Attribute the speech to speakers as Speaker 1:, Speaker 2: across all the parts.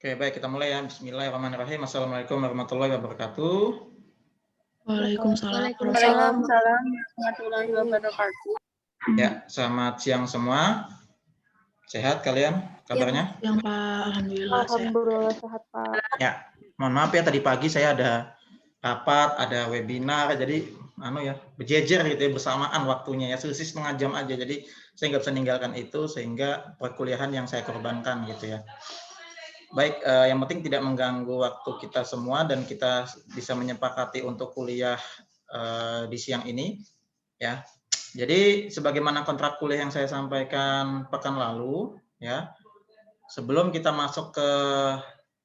Speaker 1: Oke, baik, kita mulai ya. Bismillahirrahmanirrahim. Assalamualaikum warahmatullahi wabarakatuh.
Speaker 2: Waalaikumsalam.
Speaker 3: Waalaikumsalam warahmatullahi wabarakatuh.
Speaker 1: Ya, selamat siang semua. Sehat kalian kabarnya?
Speaker 2: Yang Pak, alhamdulillah sehat.
Speaker 3: Alhamdulillah sehat, Pak.
Speaker 1: Ya, mohon maaf ya tadi pagi saya ada rapat, ada webinar, jadi berjejer gitu ya, bersamaan waktunya ya, selisih setengah jam aja. Jadi saya nggak bisa meninggalkan itu sehingga perkuliahan yang saya korbankan gitu ya. Baik, yang penting tidak mengganggu waktu kita semua dan kita bisa menyepakati untuk kuliah di siang ini ya. Jadi sebagaimana kontrak kuliah yang saya sampaikan pekan lalu ya, sebelum kita masuk ke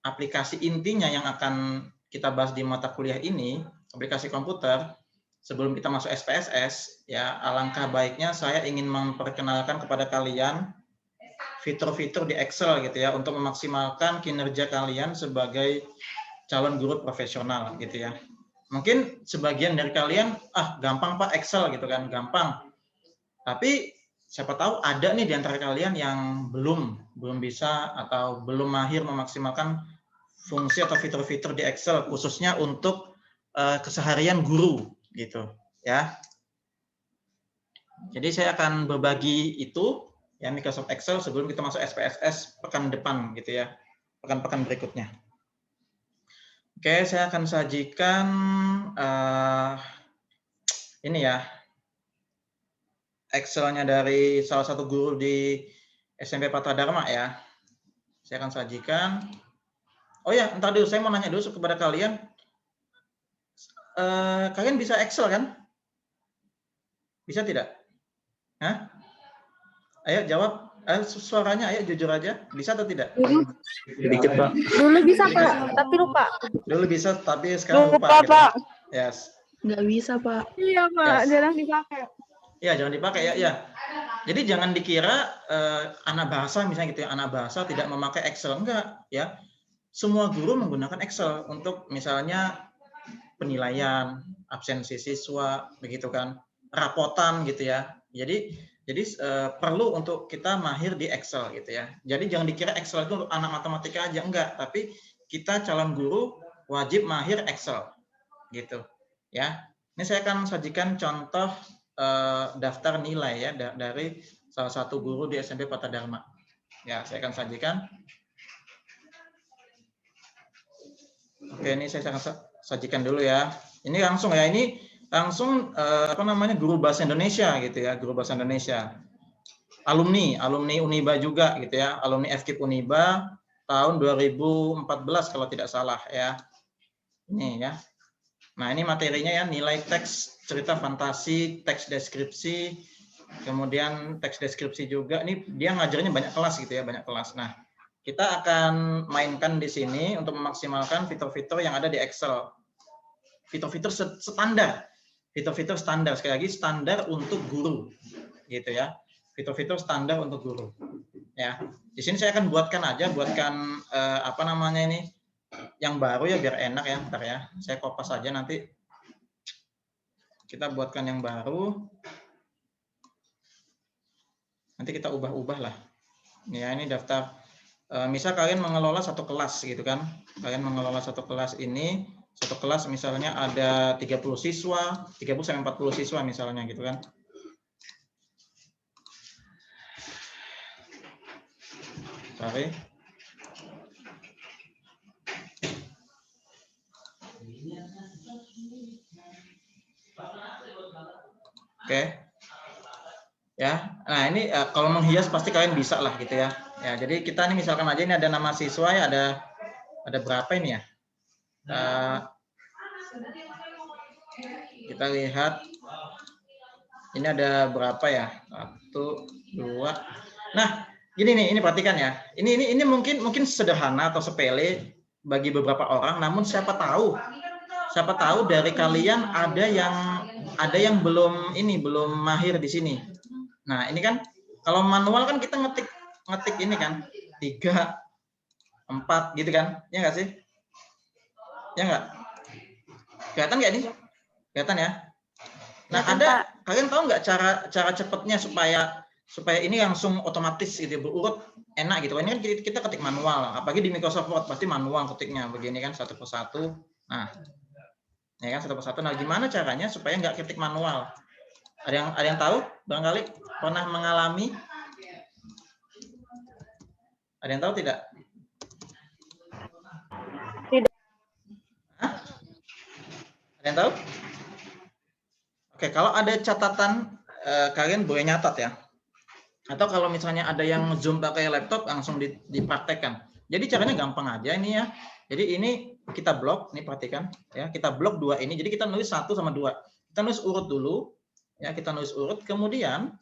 Speaker 1: aplikasi intinya yang akan kita bahas di mata kuliah ini, aplikasi komputer, sebelum kita masuk SPSS ya, alangkah baiknya saya ingin memperkenalkan kepada kalian fitur-fitur di Excel gitu ya, untuk memaksimalkan kinerja kalian sebagai calon guru profesional gitu ya. Mungkin sebagian dari kalian, gampang Pak Excel gitu kan, gampang. Tapi siapa tahu ada nih di antara kalian yang belum bisa atau belum mahir memaksimalkan fungsi atau fitur-fitur di Excel, khususnya untuk keseharian guru gitu ya. Jadi saya akan berbagi itu ya, Microsoft Excel sebelum kita masuk SPSS pekan depan gitu ya, pekan-pekan berikutnya. Oke, saya akan sajikan ini ya, Excel-nya dari salah satu guru di SMP Patra Dharma ya. Saya akan sajikan. Oh ya, entar dulu saya mau nanya dulu kepada kalian. Kalian bisa Excel kan? Bisa tidak? Hah? Ayo jawab. Suaranya ayo jujur aja. Bisa atau tidak?
Speaker 3: Sedikit, Pak. Dulu bisa, Pak, tapi lupa.
Speaker 1: Dulu bisa, tapi sekarang lupa. Gitu.
Speaker 3: Pak.
Speaker 1: Yes.
Speaker 2: Nggak bisa, Pak.
Speaker 3: Iya, Pak.
Speaker 1: Yes.
Speaker 3: Jarang dipakai.
Speaker 1: Ya, jangan dipakai ya. Jadi jangan dikira anak bahasa misalnya gitu ya, anak bahasa tidak memakai Excel. Enggak ya. Semua guru menggunakan Excel untuk misalnya penilaian, absensi siswa, begitu kan, rapotan gitu ya. Jadi perlu untuk kita mahir di Excel gitu ya. Jadi jangan dikira Excel itu untuk anak matematika aja, enggak, tapi kita calon guru wajib mahir Excel gitu ya. Ini saya akan sajikan contoh daftar nilai ya dari salah satu guru di SMP Patra Dharma. Ya, saya akan sajikan. Oke, ini saya akan sajikan dulu ya. Ini langsung ya, ini langsung guru bahasa Indonesia gitu ya, guru bahasa Indonesia. Alumni Uniba juga gitu ya, alumni FKIP Uniba tahun 2014 kalau tidak salah ya. Ini ya. Nah, ini materinya ya, nilai teks cerita fantasi, teks deskripsi, kemudian teks deskripsi juga. Ini dia ngajarnya banyak kelas gitu ya, banyak kelas. Nah, kita akan mainkan di sini untuk memaksimalkan fitur-fitur yang ada di Excel. Fitur-fitur standar. Fitur-fitur standar, sekali lagi standar untuk guru. Gitu ya. Fitur-fitur standar untuk guru. Ya. Di sini saya akan buatkan ini yang baru ya, biar enak ya, bentar ya. Saya kopas aja nanti. Kita buatkan yang baru. Nanti kita ubah-ubah lah. Ya, ini daftar. Misal kalian mengelola satu kelas gitu kan. Kalian mengelola satu kelas ini, satu kelas misalnya ada 30 siswa, 30 sampai 40 siswa misalnya gitu kan. Sorry. Oke. Ya. Nah, ini kalau menghias pasti kalian bisa lah gitu ya. Ya, jadi kita nih misalkan aja ini ada nama siswa ya, ada berapa ini ya? Kita lihat ini ada berapa ya? 1, 2. Nah, ini perhatikan ya. Ini mungkin sederhana atau sepele bagi beberapa orang, namun siapa tahu dari kalian ada yang belum mahir di sini. Nah, ini kan kalau manual kan kita ngetik ini kan 3, 4 gitu kan, ya nggak sih? Ya nggak? Kelihatan nggak ini? Kelihatan ya? Nah, kalian tahu nggak cara cepatnya supaya supaya ini langsung otomatis gitu berurut enak gitu. Ini kan kita ketik manual, apalagi di Microsoft Word pasti manual ketiknya begini kan satu persatu. Nah, ya kan satu persatu. Nah, gimana caranya supaya nggak ketik manual? Ada yang tahu? Barangkali pernah mengalami? Ada yang tahu tidak?
Speaker 3: Tidak.
Speaker 1: Hah? Ada yang tahu? Oke, kalau ada catatan kalian boleh nyatat ya. Atau kalau misalnya ada yang Zoom pakai laptop langsung dipraktekkan. Jadi caranya gampang aja ini ya. Jadi ini kita blok, nih perhatikan ya, kita blok dua ini. Jadi kita nulis 1 sama 2. Kita nulis urut dulu ya, kita nulis urut, kemudian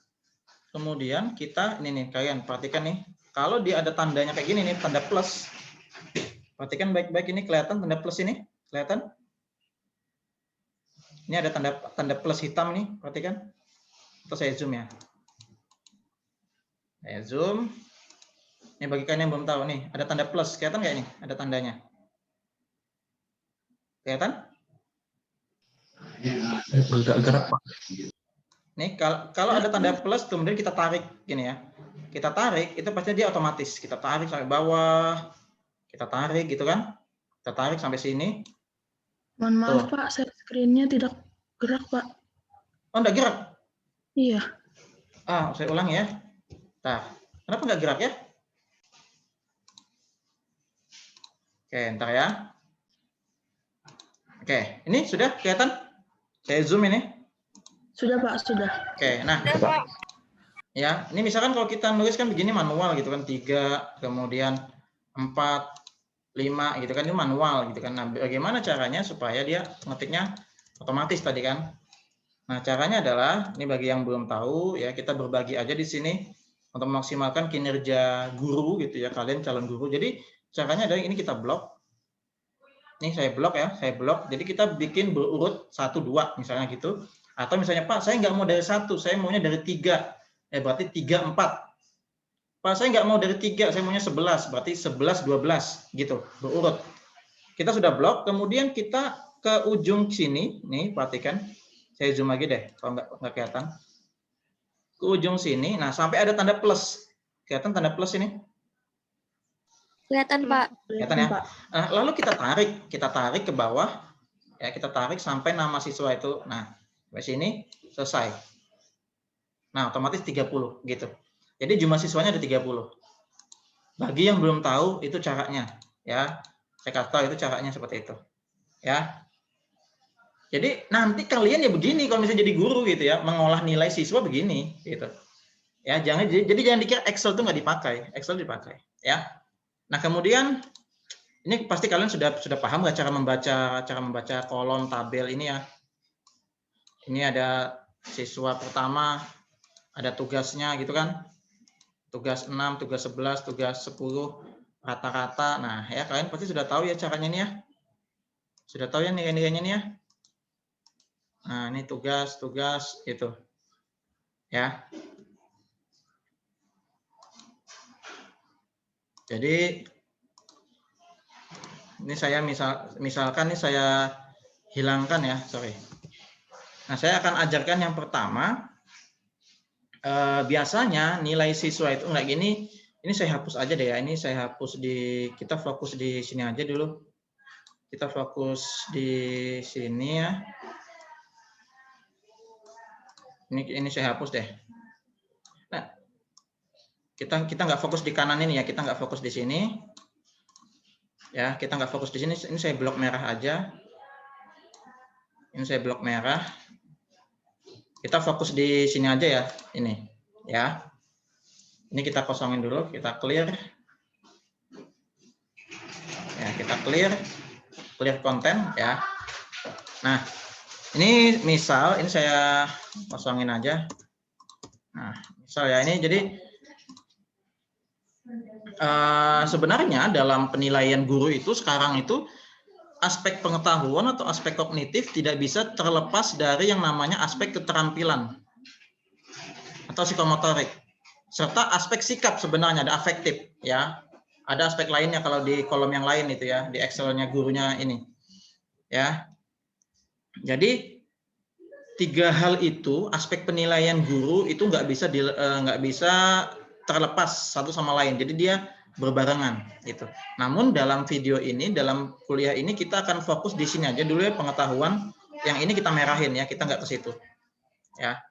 Speaker 1: kita ini nih kalian perhatikan nih. Kalau dia ada tandanya kayak gini nih, tanda plus. Perhatikan baik-baik ini, kelihatan tanda plus ini? Kelihatan? Ini ada tanda plus hitam nih, perhatikan. Atau saya zoom ya. Saya zoom. Ini bagi kalian yang belum tahu nih, ada tanda plus, kelihatan nggak ini? Ada tandanya. Kelihatan?
Speaker 4: Agak gerak, Pak.
Speaker 1: Nih kalau ada tanda plus, kemudian kita tarik gini ya. Kita tarik, itu pasti dia otomatis. Kita tarik sampai bawah, kita tarik gitu kan. Kita tarik sampai sini.
Speaker 2: Mohon maaf
Speaker 1: Tuh.
Speaker 2: Pak, screen-nya tidak gerak Pak.
Speaker 1: Oh, enggak gerak?
Speaker 2: Iya.
Speaker 1: Saya ulang ya. Nah, kenapa nggak gerak ya? Oke, ntar ya. Oke, ini sudah kelihatan? Saya zoom ini.
Speaker 2: Sudah Pak, sudah.
Speaker 1: Oke, nah. Ya, ini misalkan kalau kita nulis kan begini manual gitu kan, 3, kemudian 4, 5 gitu kan, itu manual gitu kan. Nah, bagaimana caranya supaya dia ngetiknya otomatis tadi kan? Nah, caranya adalah, ini bagi yang belum tahu ya, kita berbagi aja di sini untuk memaksimalkan kinerja guru gitu ya, kalian calon guru. Jadi caranya adalah ini kita blok. Ini saya blok ya, saya blok. Jadi kita bikin berurut 1, 2 misalnya gitu. Atau misalnya Pak, saya nggak mau dari 1, saya maunya dari 3. Berarti 3, 4. Pak, saya nggak mau dari 3, saya maunya 11. Berarti 11, 12 gitu, berurut. Kita sudah blok, kemudian kita ke ujung sini, nih perhatikan. Saya zoom lagi deh, kalau nggak kelihatan. Ke ujung sini, nah sampai ada tanda plus. Kelihatan tanda plus ini?
Speaker 3: Kelihatan, Pak.
Speaker 1: Kelihatan ya? Nah, lalu kita tarik ke bawah, ya kita tarik sampai nama siswa itu. Nah, sampai sini selesai. Nah, otomatis 30 gitu. Jadi jumlah siswanya ada 30. Bagi yang belum tahu itu caranya, ya. Saya kasih tahu itu caranya seperti itu. Ya. Jadi nanti kalian ya begini kalau misalnya jadi guru gitu ya, mengolah nilai siswa begini gitu. Ya, jangan dikira Excel itu nggak dipakai, Excel dipakai, ya. Nah, kemudian ini pasti kalian sudah paham nggak cara membaca kolom tabel ini ya. Ini ada siswa pertama, ada tugasnya gitu kan. Tugas 6, tugas 11, tugas 10, rata-rata. Nah, ya kalian pasti sudah tahu ya caranya ini ya. Sudah tahu ya nilai-nilainya ini ya. Nah, ini tugas itu. Ya. Jadi ini saya misalkan ini saya hilangkan ya, sorry. Nah, saya akan ajarkan yang pertama. Biasanya nilai siswa itu enggak gini. Ini saya hapus aja deh ya. Ini saya hapus kita fokus di sini aja dulu. Kita fokus di sini ya. Ini saya hapus deh. Nah, kita nggak fokus di kanan ini ya. Kita nggak fokus di sini. Ya, kita nggak fokus di sini. Ini saya blok merah aja. Ini saya blok merah. Kita fokus di sini aja ya, ini ya. Ini kita kosongin dulu, kita clear. Ya, kita clear konten ya. Nah, ini misal ini saya kosongin aja. Nah, misal ya ini jadi sebenarnya dalam penilaian guru itu sekarang itu aspek pengetahuan atau aspek kognitif tidak bisa terlepas dari yang namanya aspek keterampilan atau psikomotorik, serta aspek sikap sebenarnya ada afektif ya. Ada aspek lainnya kalau di kolom yang lain itu ya, di Excel-nya gurunya ini. Ya. Jadi tiga hal itu, aspek penilaian guru itu nggak bisa terlepas satu sama lain. Jadi dia berbarengan gitu. Namun dalam video ini, dalam kuliah ini kita akan fokus di sini aja dulu ya, pengetahuan. Yang ini kita merahin ya, kita nggak ke situ. Ya.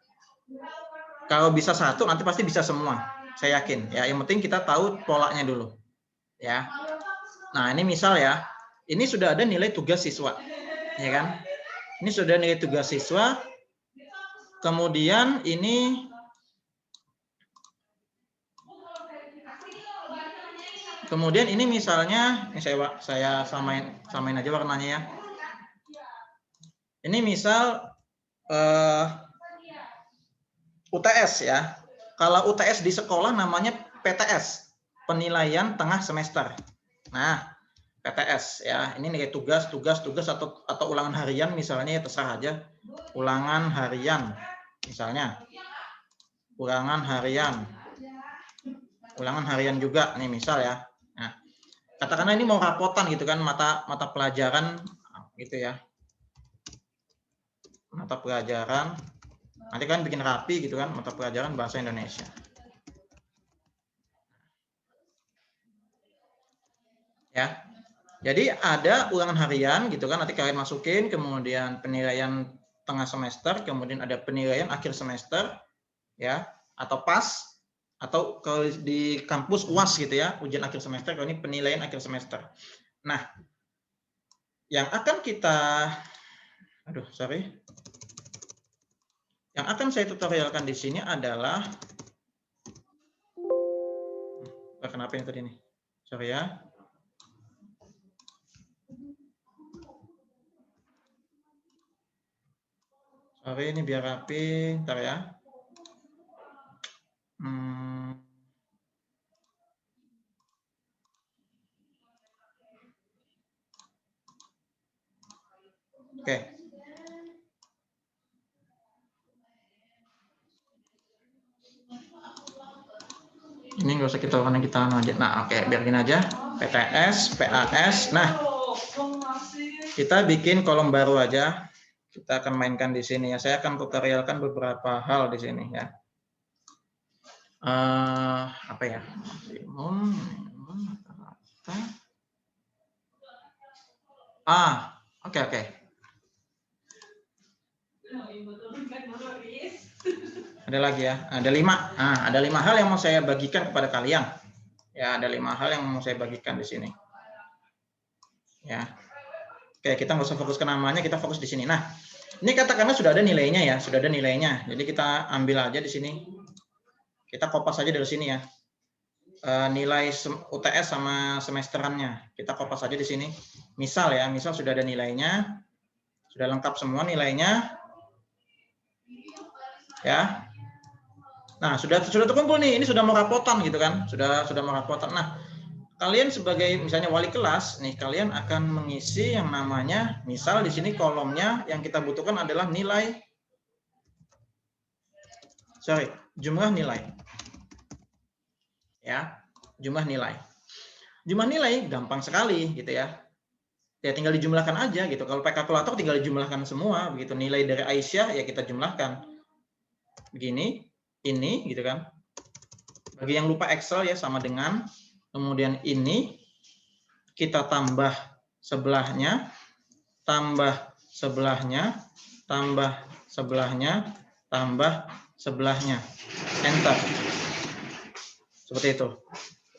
Speaker 1: Kalau bisa satu, nanti pasti bisa semua. Saya yakin. Ya, yang penting kita tahu polanya dulu. Ya. Nah, ini misal ya, ini sudah ada nilai tugas siswa, ya kan? Ini sudah nilai tugas siswa. Kemudian ini misalnya, ini saya samain aja warnanya ya. Ini misal UTS ya. Kalau UTS di sekolah namanya PTS, penilaian tengah semester. Nah, PTS ya. Ini nilai tugas atau ulangan harian misalnya, ya terserah aja. Ulangan harian misalnya. Ulangan harian juga nih misal ya. Nah, katakanlah ini mau rapotan gitu kan, mata pelajaran gitu ya. Mata pelajaran, nanti kan bikin rapi gitu kan, mata pelajaran bahasa Indonesia. Ya. Jadi ada ulangan harian gitu kan, nanti kalian masukin, kemudian penilaian tengah semester, kemudian ada penilaian akhir semester, ya, atau PAS, atau kalau di kampus UAS gitu ya, ujian akhir semester, kalau ini penilaian akhir semester. Nah, yang akan kita, yang akan saya tutorialkan di sini adalah, kenapa yang tadi nih? Sorry ya. Sorry, ini biar rapi, ntar ya. Oke. Ini nggak usah kita aja. Nah, oke, biar gini aja. PTS, PAS. Nah, kita bikin kolom baru aja. Kita akan mainkan di sini ya. Saya akan tutorialkan beberapa hal di sini ya. Apa ya? Oke. Ada lagi ya. Ada 5. Ada 5 hal yang mau saya bagikan kepada kalian. Ya, ada 5 hal yang mau saya bagikan di sini. Ya. Oke, kita nggak usah fokus ke namanya, kita fokus di sini. Nah, ini katakanlah sudah ada nilainya ya, sudah ada nilainya. Jadi kita ambil aja di sini. Kita kopas aja dari sini ya. Nilai UTS sama semesterannya. Kita kopas aja di sini. Misal sudah ada nilainya. Sudah lengkap semua nilainya. Ya. Nah, sudah terkumpul nih. Ini sudah mau rapotan gitu kan. Sudah mau rapotan. Nah, kalian sebagai misalnya wali kelas nih, kalian akan mengisi yang namanya, misal di sini kolomnya yang kita butuhkan adalah jumlah nilai. Ya, jumlah nilai. Jumlah nilai gampang sekali gitu ya. Ya tinggal dijumlahkan aja gitu. Kalau pakai kalkulator tinggal dijumlahkan semua begitu. Nilai dari Aisyah ya kita jumlahkan. Begini, ini gitu kan. Bagi yang lupa Excel ya sama dengan, kemudian ini kita tambah sebelahnya, tambah sebelahnya, tambah sebelahnya, tambah sebelahnya. Enter. Seperti itu.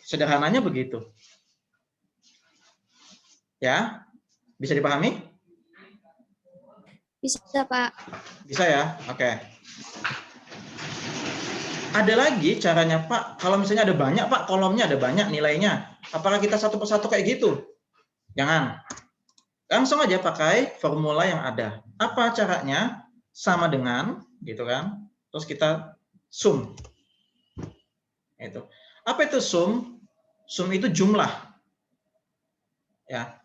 Speaker 1: Sederhananya begitu. Ya, bisa dipahami?
Speaker 3: Bisa, Pak.
Speaker 1: Bisa ya? Oke. Ada lagi caranya, Pak. Kalau misalnya ada banyak, Pak, kolomnya ada banyak nilainya. Apakah kita satu persatu kayak gitu? Jangan. Langsung aja pakai formula yang ada. Apa caranya? Sama dengan, gitu kan? Terus kita sum. Itu. Apa itu sum? Sum itu jumlah. Ya.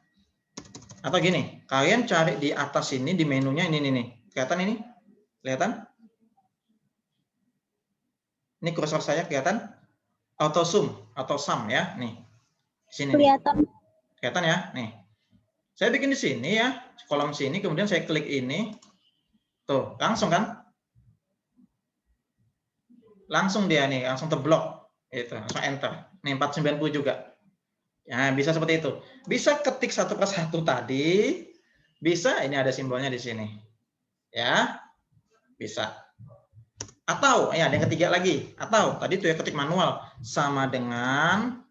Speaker 1: Atau gini, kalian cari di atas ini, di menunya ini nih. Kelihatan ini? Kelihatan? Ini kursor saya kelihatan? Auto sum atau sum ya, nih. Di sini.
Speaker 3: Kelihatan.
Speaker 1: Kelihatan ya? Nih. Saya bikin di sini ya, kolom sini, kemudian saya klik ini. Tuh, langsung kan? Langsung dia nih, langsung terblok. Itu, langsung enter. Nih 490 juga. Ya, bisa seperti itu. Bisa ketik satu per satu tadi, bisa ini ada simbolnya di sini. Ya, bisa. Atau ya ada yang ketiga lagi. Atau tadi tuh ya ketik manual sama dengan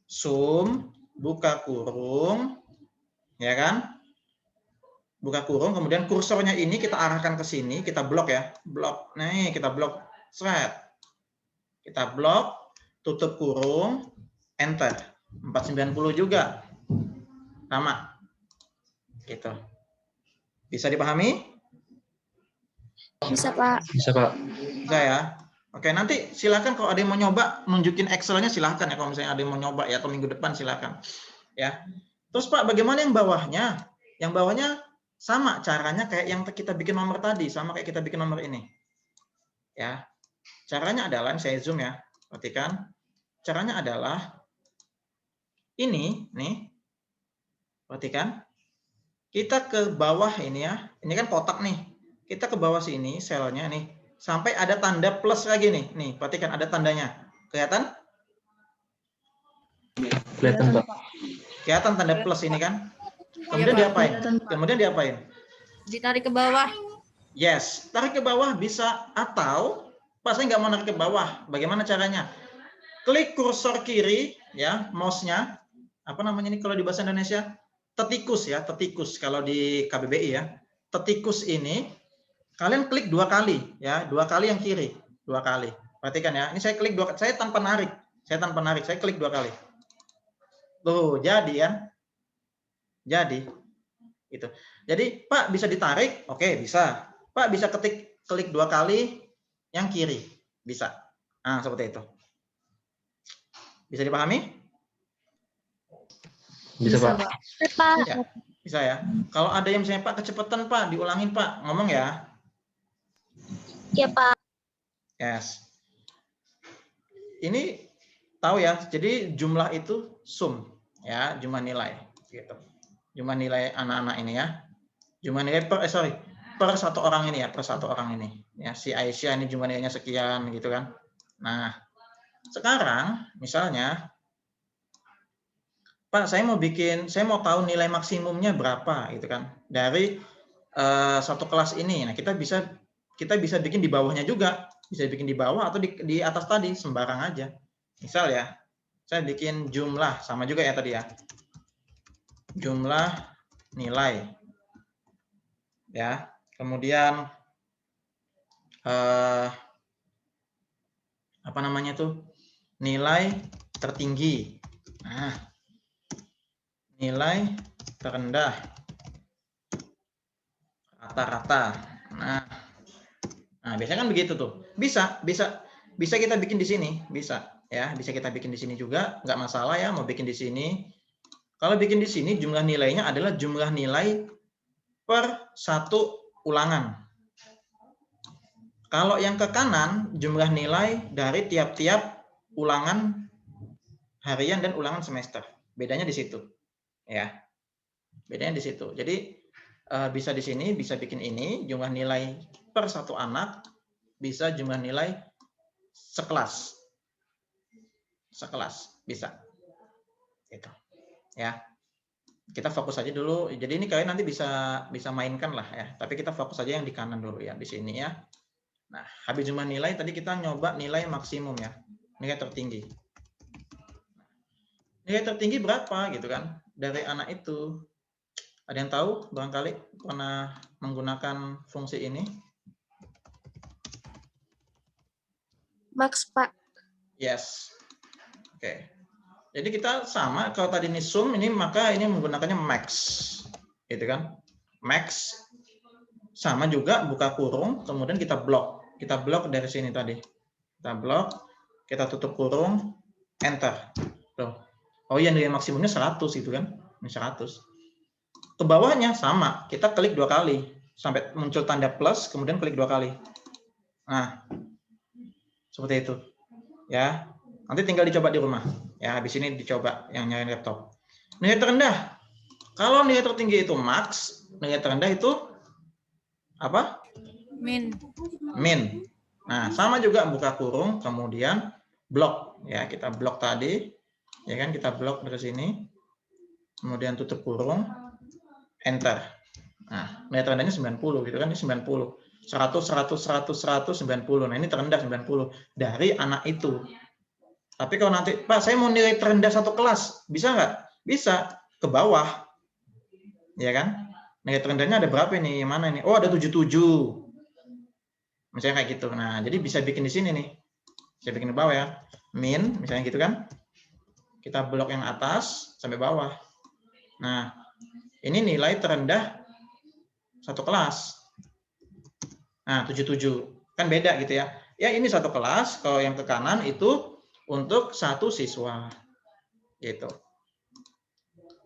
Speaker 1: zoom, buka kurung, ya kan? Buka kurung, kemudian kursornya ini kita arahkan ke sini, kita blok ya. Blok. Nih, kita blok. Seret. Kita blok, tutup kurung, enter. 490 juga. Sama. Gitu. Bisa dipahami?
Speaker 3: Bisa, Pak.
Speaker 4: Bisa, Pak.
Speaker 1: Bisa ya. Oke, nanti silakan kalau ada yang mau nyoba nunjukin Excel-nya silakan ya, kalau misalnya ada yang mau nyoba ya, atau minggu depan silakan. Ya. Terus Pak, bagaimana yang bawahnya? Yang bawahnya sama caranya kayak yang kita bikin nomor tadi, sama kayak kita bikin nomor ini. Ya. Caranya adalah saya zoom ya. Perhatikan. Caranya adalah ini nih. Perhatikan. Kita ke bawah ini ya. Ini kan kotak nih. Kita ke bawah sini selnya nih. Sampai ada tanda plus lagi nih. Nih, perhatikan ada tandanya. Kelihatan?
Speaker 4: Kelihatan, Pak.
Speaker 1: Kelihatan tanda plus ini kan? Kemudian diapain? Kemudian diapain?
Speaker 3: Ditarik ke bawah.
Speaker 1: Yes, tarik ke bawah bisa, atau Pak saya nggak mau narik ke bawah. Bagaimana caranya? Klik kursor kiri ya, mouse-nya. Apa namanya ini kalau di bahasa Indonesia? Tetikus ya, tetikus kalau di KBBI ya. Tetikus ini kalian klik 2 kali ya, 2 kali yang kiri, 2 kali. Perhatikan ya, ini saya klik 2 kali, saya tanpa narik. Saya klik 2 kali. Tuh, jadi kan? Jadi itu. Jadi, Pak bisa ditarik? Oke, bisa. Pak bisa klik 2 kali yang kiri. Bisa. Nah, seperti itu. Bisa dipahami?
Speaker 4: Bisa, Pak.
Speaker 3: Pak.
Speaker 1: Ya, bisa ya. Kalau ada yang misalnya Pak kecepatan Pak, diulangin Pak, ngomong ya.
Speaker 3: Ya, Pak.
Speaker 1: Yes. Ini tahu ya. Jadi jumlah itu sum ya, jumlah nilai gitu. Jumlah nilai anak-anak ini ya. Jumlah nilai per satu orang ini ya, per satu orang ini. Ya, si Aisyah ini jumlah nilainya sekian gitu kan. Nah, sekarang misalnya Pak, saya mau tahu nilai maksimumnya berapa gitu kan. Dari satu kelas ini. Nah, kita bisa bikin di bawahnya juga. Bisa bikin di bawah atau di atas tadi, sembarang aja. Misal ya, saya bikin jumlah, sama juga ya tadi ya. Jumlah nilai. Ya, kemudian apa namanya tuh? Nilai tertinggi. Nah, nilai terendah. Rata-rata. Nah, biasanya kan begitu tuh. Bisa kita bikin di sini, bisa ya, bisa kita bikin di sini juga, nggak masalah ya mau bikin di sini. Kalau bikin di sini jumlah nilainya adalah jumlah nilai per satu ulangan. Kalau yang ke kanan jumlah nilai dari tiap-tiap ulangan harian dan ulangan semester. Bedanya di situ. Ya. Bedanya di situ. Jadi bisa di sini, bisa bikin ini, jumlah nilai per satu anak, bisa jumlah nilai sekelas. Sekelas, bisa. Gitu. Ya. Kita fokus aja dulu. Jadi ini kalian nanti bisa mainkan lah ya. Tapi kita fokus aja yang di kanan dulu ya, di sini ya. Nah, habis jumlah nilai, tadi kita nyoba nilai maksimum ya. Nilai tertinggi. Nilai tertinggi berapa gitu kan? Dari anak itu. Ada yang tahu barangkali pernah menggunakan fungsi ini?
Speaker 3: Max, Pak.
Speaker 1: Yes. Oke. Jadi kita sama, kalau tadi ini sum, ini maka ini menggunakannya max. Gitu kan? Max. Sama juga buka kurung, kemudian kita blok. Kita blok dari sini tadi. Kita blok, kita tutup kurung, enter. Tuh. Oh iya, nilai maksimumnya 100 gitu kan? Ini 100. Ke bawahnya sama, kita klik 2 kali sampai muncul tanda plus, kemudian klik 2 kali. Nah, seperti itu. Ya, nanti tinggal dicoba di rumah. Ya, habis ini dicoba yang nyalain laptop. Nilai terendah. Kalau nilai tertinggi itu max, nilai terendah itu apa?
Speaker 4: Min.
Speaker 1: Min. Nah, sama juga buka kurung, kemudian blok. Ya, kita blok tadi. Ya kan, kita blok dari sini. Kemudian tutup kurung. Enter. Nah, nilai terendahnya 90 gitu kan, ini 90. 100, 100, 100, 100, 90. Nah, ini terendah 90 dari anak itu. Tapi kalau nanti, Pak, saya mau nilai terendah satu kelas, bisa nggak? Bisa, ke bawah. Ya kan? Nilai terendahnya ada berapa ini? Yang mana ini? Oh, ada 77. Misalnya kayak gitu. Nah, jadi bisa bikin di sini nih. Saya bikin di bawah ya. Min, misalnya gitu kan. Kita blok yang atas sampai bawah. Nah, ini nilai terendah satu kelas. Nah, 77. Kan beda gitu ya. Ya, ini satu kelas. Kalau yang ke kanan itu untuk satu siswa. Gitu.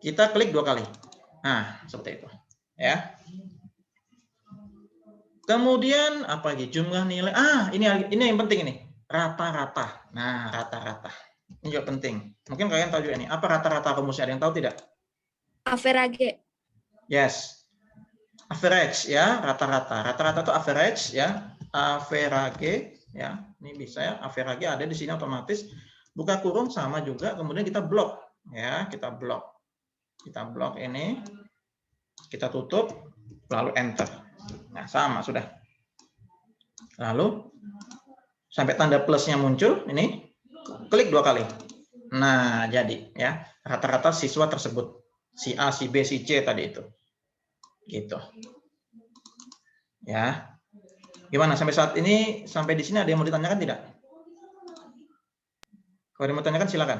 Speaker 1: Kita klik 2 kali. Nah, seperti itu. Ya. Kemudian apa lagi? Jumlah nilai. Ini yang penting ini. Rata-rata. Nah, rata-rata. Ini juga penting. Mungkin kalian tahu juga ini. Apa rata-rata rumusnya? Ada yang tahu tidak?
Speaker 3: Average.
Speaker 1: Yes. Average ya, rata-rata. Rata-rata itu average ya. Average ya. Ini bisa ya. Average ada di sini otomatis. Buka kurung sama juga. Kemudian kita blok ya. Kita blok. Kita blok ini. Kita tutup. Lalu enter. Nah, sama sudah. Lalu sampai tanda plusnya muncul, ini klik 2 kali. Nah, jadi ya, rata-rata siswa tersebut. Si A, si B, si C tadi itu. Gitu. Ya. Gimana sampai saat ini, sampai di sini ada yang mau ditanyakan tidak? Kalau ada yang mau tanyakan silakan.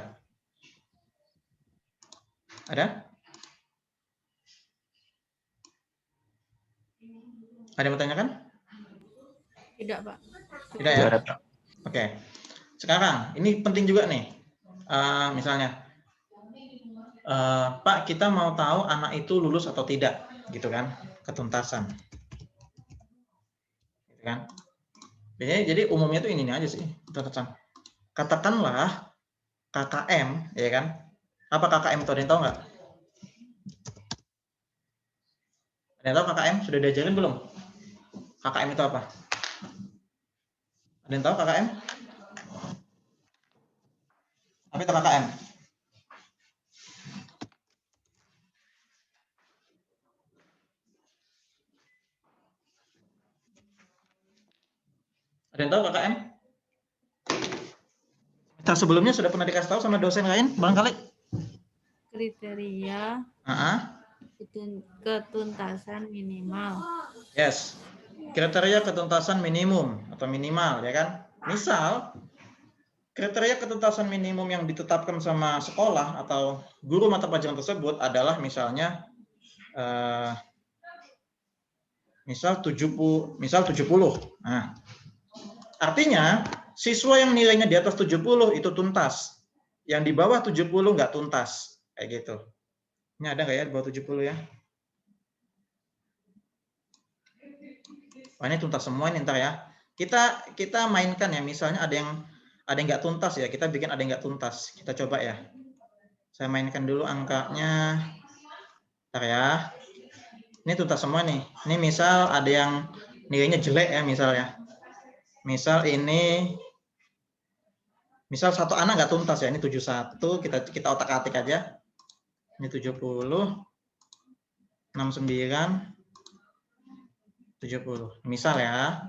Speaker 1: Ada? Ada yang mau tanyakan?
Speaker 4: Tidak, Pak.
Speaker 1: Tidak ya? Oke. Sekarang, ini penting juga nih. Misalnya, Pak, kita mau tahu anak itu lulus atau tidak, gitu kan? Ketuntasan. Gitu kan? Jadi umumnya tuh ini aja sih, ketuntasan. Katakanlah KKM, ya kan? Apa KKM itu? Ada yang tahu nggak? Ada yang tahu KKM? Sudah diajarin belum? KKM itu apa? Ada yang tahu KKM? Apa itu KKM? Ada yang tahu KKM? Kita sebelumnya sudah pernah dikasih tahu sama dosen lain, barangkali?
Speaker 4: Kriteria ketuntasan minimal.
Speaker 1: Yes. Kriteria ketuntasan minimum atau minimal, ya kan? Misal, kriteria ketuntasan minimum yang ditetapkan sama sekolah atau guru mata pelajaran tersebut adalah misalnya misal 70. Nah, artinya siswa yang nilainya di atas 70 itu tuntas. Yang di bawah 70 nggak tuntas. Kayak gitu. Ini ada nggak ya di bawah 70 ya? Wah, ini tuntas semua ini ntar ya. Kita mainkan ya, misalnya ada yang nggak tuntas ya, kita bikin ada yang nggak tuntas. Kita coba ya. Saya mainkan dulu angkanya. Ntar ya. Ini tuntas semua nih. Ini misal ada yang nilainya jelek ya misalnya. Misal ini, misal satu anak nggak tuntas ya, ini 71, kita otak-atik aja. Ini 70, 69, 70. Misal ya,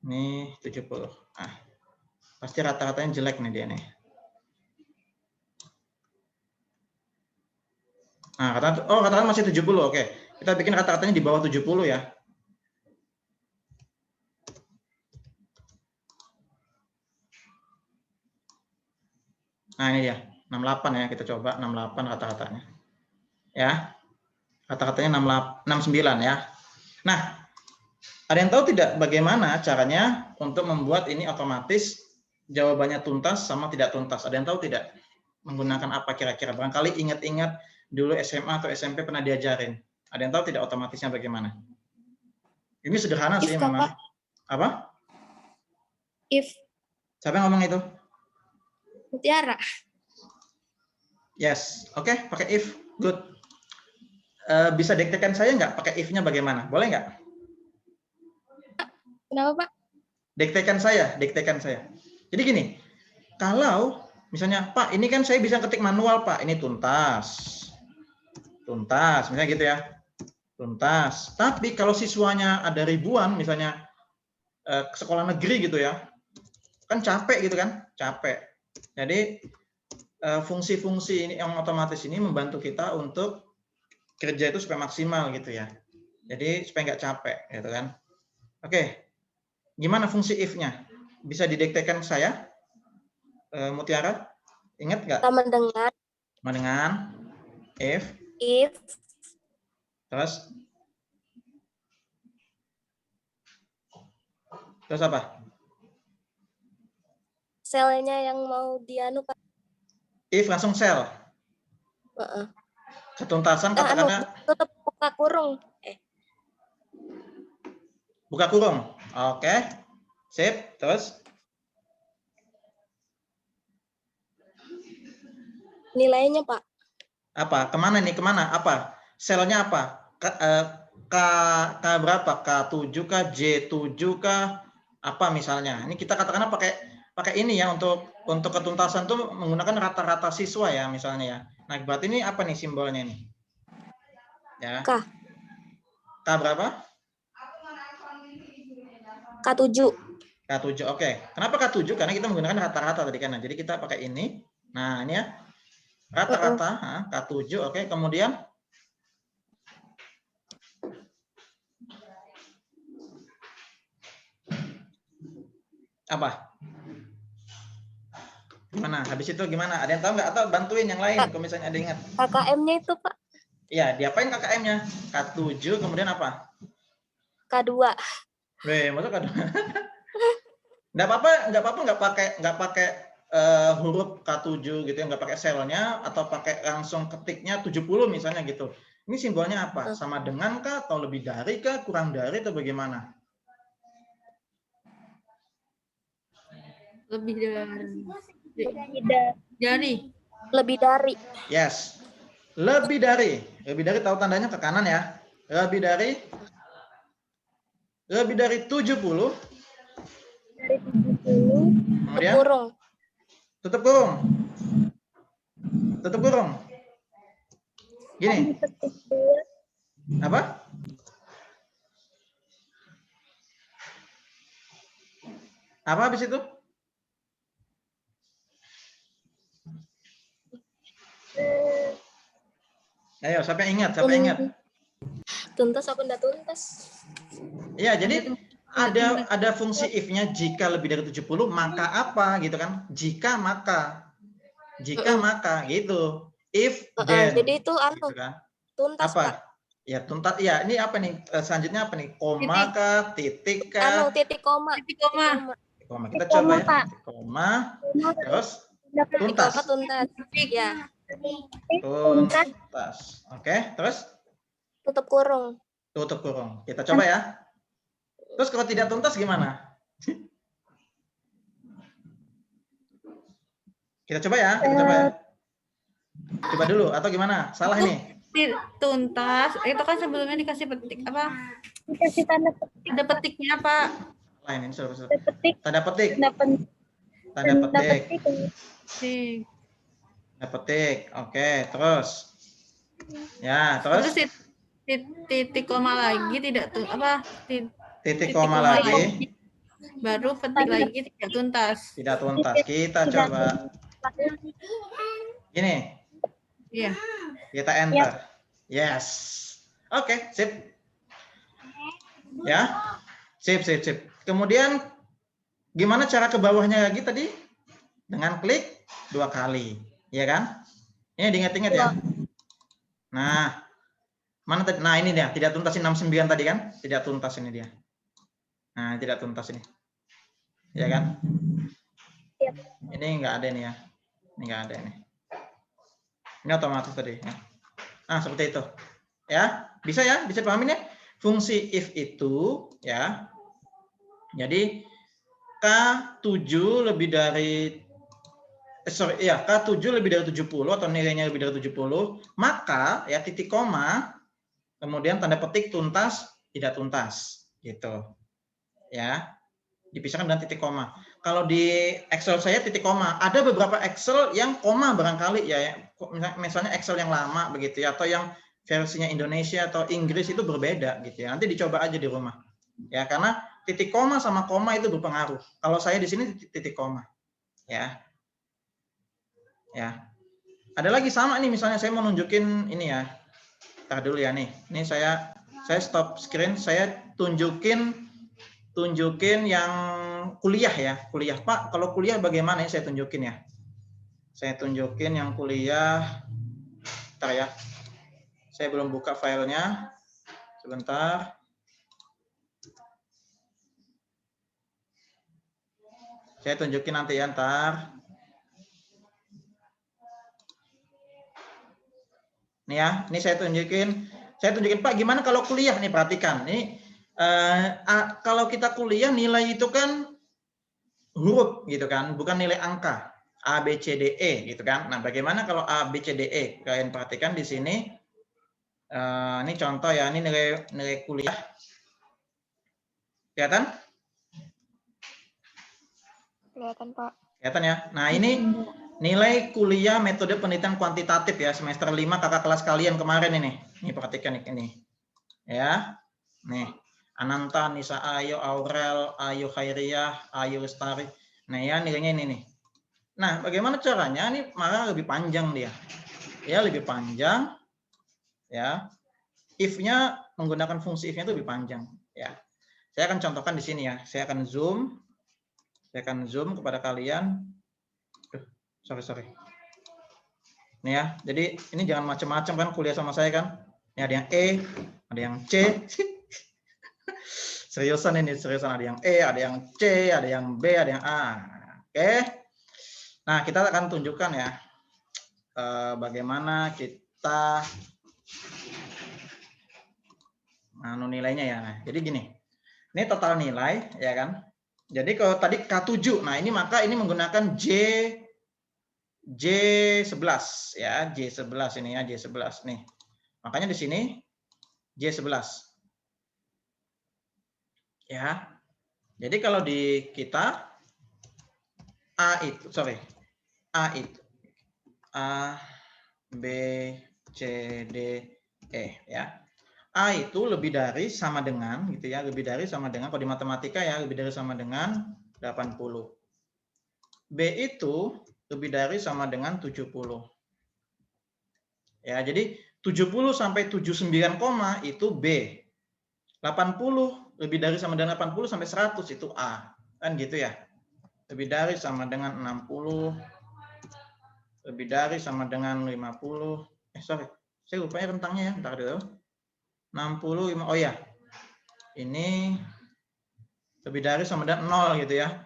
Speaker 1: ini 70. Nah, pasti rata-ratanya jelek nih dia nih. Nah, rata-rata masih 70, oke. Kita bikin rata-ratanya di bawah 70 ya. Nah, ini dia, 68 ya, kita coba 68 rata-ratanya. Ya. Rata-ratanya 69 ya. Nah, ada yang tahu tidak bagaimana caranya untuk membuat ini otomatis jawabannya tuntas sama tidak tuntas? Ada yang tahu tidak? Menggunakan apa kira-kira? Barangkali ingat-ingat dulu SMA atau SMP pernah diajarin. Ada yang tahu tidak otomatisnya bagaimana? Ini sederhana sih memang. Apa?
Speaker 3: If.
Speaker 1: Siapa yang ngomong itu?
Speaker 3: Mutiara.
Speaker 1: Yes, oke, pakai if, good. Bisa diktekan saya nggak pakai if-nya bagaimana? Boleh nggak?
Speaker 3: Kenapa, Pak?
Speaker 1: Diktekan saya. Jadi gini, kalau misalnya, Pak, ini kan saya bisa ketik manual, Pak. Ini tuntas, misalnya gitu ya. Tuntas. Tapi kalau siswanya ada ribuan, misalnya sekolah negeri gitu ya, kan capek gitu kan, capek. Jadi fungsi-fungsi ini yang otomatis ini membantu kita untuk kerja itu supaya maksimal gitu ya. Jadi supaya nggak capek gitu kan. Oke, gimana fungsi if-nya? Bisa didektekan saya, Mutiara? Ingat nggak?
Speaker 3: Sama dengan
Speaker 1: if, terus apa?
Speaker 3: selnya yang mau dianu, Pak.
Speaker 1: If langsung sel. Ketuntasan katakanlah
Speaker 3: Tutup buka kurung.
Speaker 1: buka kurung. Oke. Sip, terus
Speaker 3: Nilainya, Pak.
Speaker 1: apa? Kemana nih? Kemana? Apa? Selnya apa? K berapa? K7 kah? J7 kah? Apa misalnya? Ini kita katakanlah pakai ini ya untuk ketuntasan tuh menggunakan rata-rata siswa ya misalnya ya. Nah, berarti ini apa nih simbolnya nih? Ya.
Speaker 3: K.
Speaker 1: K berapa?
Speaker 3: K7.
Speaker 1: K7. Oke. Kenapa K7? Karena kita menggunakan rata-rata tadi kan. Nah, jadi kita pakai ini. Nah, ini ya. Rata-rata, K7. Oke, kemudian apa? Gimana? Habis itu gimana? Ada yang tahu nggak? Atau bantuin yang lain kalau misalnya ada ingat.
Speaker 3: KKM-nya itu, Pak.
Speaker 1: Iya, diapain KKM-nya? K7, kemudian apa?
Speaker 3: K2.
Speaker 1: Masuk K2. Nggak apa-apa nggak pakai huruf K7 gitu ya, nggak pakai selnya atau pakai langsung ketiknya 70 misalnya gitu. Ini simbolnya apa? Sama dengan kah atau lebih dari kah, kurang dari atau bagaimana?
Speaker 4: Lebih dari.
Speaker 3: Lebih dari.
Speaker 1: Yes. Lebih dari. Lebih dari tahu tandanya ke kanan ya. Lebih dari 70.
Speaker 3: Dari 70.
Speaker 1: Kemudian
Speaker 3: Kurung.
Speaker 1: tutup kurung. Tutup kurung. Gini. Apa? Apa habis itu? Ayo, siapa yang ingat?
Speaker 3: Tuntas apa enggak tuntas?
Speaker 1: Iya, jadi ada fungsi if-nya jika lebih dari 70 maka apa gitu kan? Jika maka gitu. If then.
Speaker 3: Jadi itu
Speaker 1: gitu kan?
Speaker 3: tuntas,
Speaker 1: apa?
Speaker 3: Pak.
Speaker 1: Ya, tuntas. Ya, ini apa nih? Selanjutnya apa nih? Koma kah? Titik kah?
Speaker 3: Titik koma.
Speaker 1: Koma. Kita coba ya. Titik koma. Terus tuntas.
Speaker 3: Tuntas. Ya.
Speaker 1: Tuntas. Oke, terus
Speaker 3: Tutup kurung.
Speaker 1: tutup kurung. Kita coba ya. Terus kalau tidak tuntas gimana? Kita coba ya. Coba dulu atau gimana? Salah ini.
Speaker 4: Tuntas. Itu kan sebelumnya dikasih petik apa?
Speaker 3: Dikasih tanda petik.
Speaker 4: Ada petiknya, Pak.
Speaker 1: Lain ini tanda petik. Tanda petik. Oke, terus. Ya, terus
Speaker 4: titik koma lagi tidak
Speaker 1: titik koma lagi.
Speaker 4: Baru petik lagi tidak tuntas.
Speaker 1: Tidak tuntas. Kita coba. Gini.
Speaker 4: Iya.
Speaker 1: Kita enter. Yes. Oke, sip. Ya. Sip. Kemudian gimana cara ke bawahnya lagi tadi? Dengan klik 2 kali. Ya kan? Ini diingat-ingat ya. Nah, mana tadi? Nah, ini dia, tidak tuntas 69 tadi kan? Tidak tuntas ini dia. Nah, tidak tuntas ini. Ya kan? Ini enggak ada ini ya. Ini enggak ada ini. Ini otomatis tadi ya. Nah, seperti itu. Ya, bisa ya? Bisa pahamin ya? Fungsi if itu ya. Jadi K7 lebih dari K7 lebih dari 70 atau nilainya lebih dari 70, maka ya titik koma, kemudian tanda petik tuntas, tidak tuntas, gitu. ya, dipisahkan dengan titik koma. Kalau di Excel saya titik koma, ada beberapa Excel yang koma barangkali ya, misalnya Excel yang lama begitu ya, atau yang versinya Indonesia atau Inggris itu berbeda gitu ya. Nanti dicoba aja di rumah. Ya, karena titik koma sama koma itu berpengaruh. Kalau saya di sini titik koma. Ya. Ya. Ada lagi sama nih, misalnya saya mau nunjukin ini ya. Ntar dulu ya nih. Ini saya stop screen, saya tunjukin yang kuliah ya. Kuliah, Pak. Kalau kuliah bagaimana ya, saya tunjukin ya. Saya tunjukin yang kuliah. Bentar ya. Saya belum buka filenya. Sebentar. Saya tunjukin nanti ya, ntar. Nih ya, ini saya tunjukin Pak, gimana kalau kuliah nih, perhatikan. Nih, kalau kita kuliah nilai itu kan huruf gitu kan, bukan nilai angka. A, B, C, D, E gitu kan. Nah, bagaimana kalau A, B, C, D, E? Kalian perhatikan di sini. Ini contoh ya, ini nilai kuliah. Kelihatan?
Speaker 3: Kelihatan, Pak.
Speaker 1: Kelihatan ya. Nah, ini nilai kuliah metode penelitian kuantitatif ya, semester 5 kakak kelas kalian kemarin ini. Ini perhatikan ini. Ya. Nih, Ananta, Nisa Ayu, Aurel, Ayu Khairiyah, Ayu Lestari. Nah, ya nilainya ini nih. Nah, bagaimana caranya? Ini malah lebih panjang dia. Ya, lebih panjang. Ya. If-nya menggunakan fungsi if-nya itu lebih panjang, ya. Saya akan contohkan di sini ya. Saya akan zoom kepada kalian. Sorry. Nih ya, jadi ini jangan macam-macam kan kuliah sama saya kan. Ini ada yang E, ada yang C. Seriusan ada yang E, ada yang C, ada yang B, ada yang A. Oke. Nah, kita akan tunjukkan ya bagaimana kita nilainya ya. Nah, jadi gini. Ini total nilai ya kan. Jadi kalau tadi K7, nah ini maka ini menggunakan J11 ya, J11 ini ya, J11 nih. Makanya di sini J11. Ya. Jadi kalau di kita A itu A, B, C, D, E ya. A itu lebih dari sama dengan gitu ya, lebih dari sama dengan, kalau di matematika ya, lebih dari sama dengan 80. B itu lebih dari sama dengan 70. Ya, jadi 70 sampai 79, itu B. 80 lebih dari sama dengan 80 sampai 100 itu A. Kan gitu ya. Lebih dari sama dengan 60, lebih dari sama dengan 50. Sorry. Saya lupanya rentangnya ya, bentar dulu. 65, oh ya, ini lebih dari sama dengan 0 gitu ya,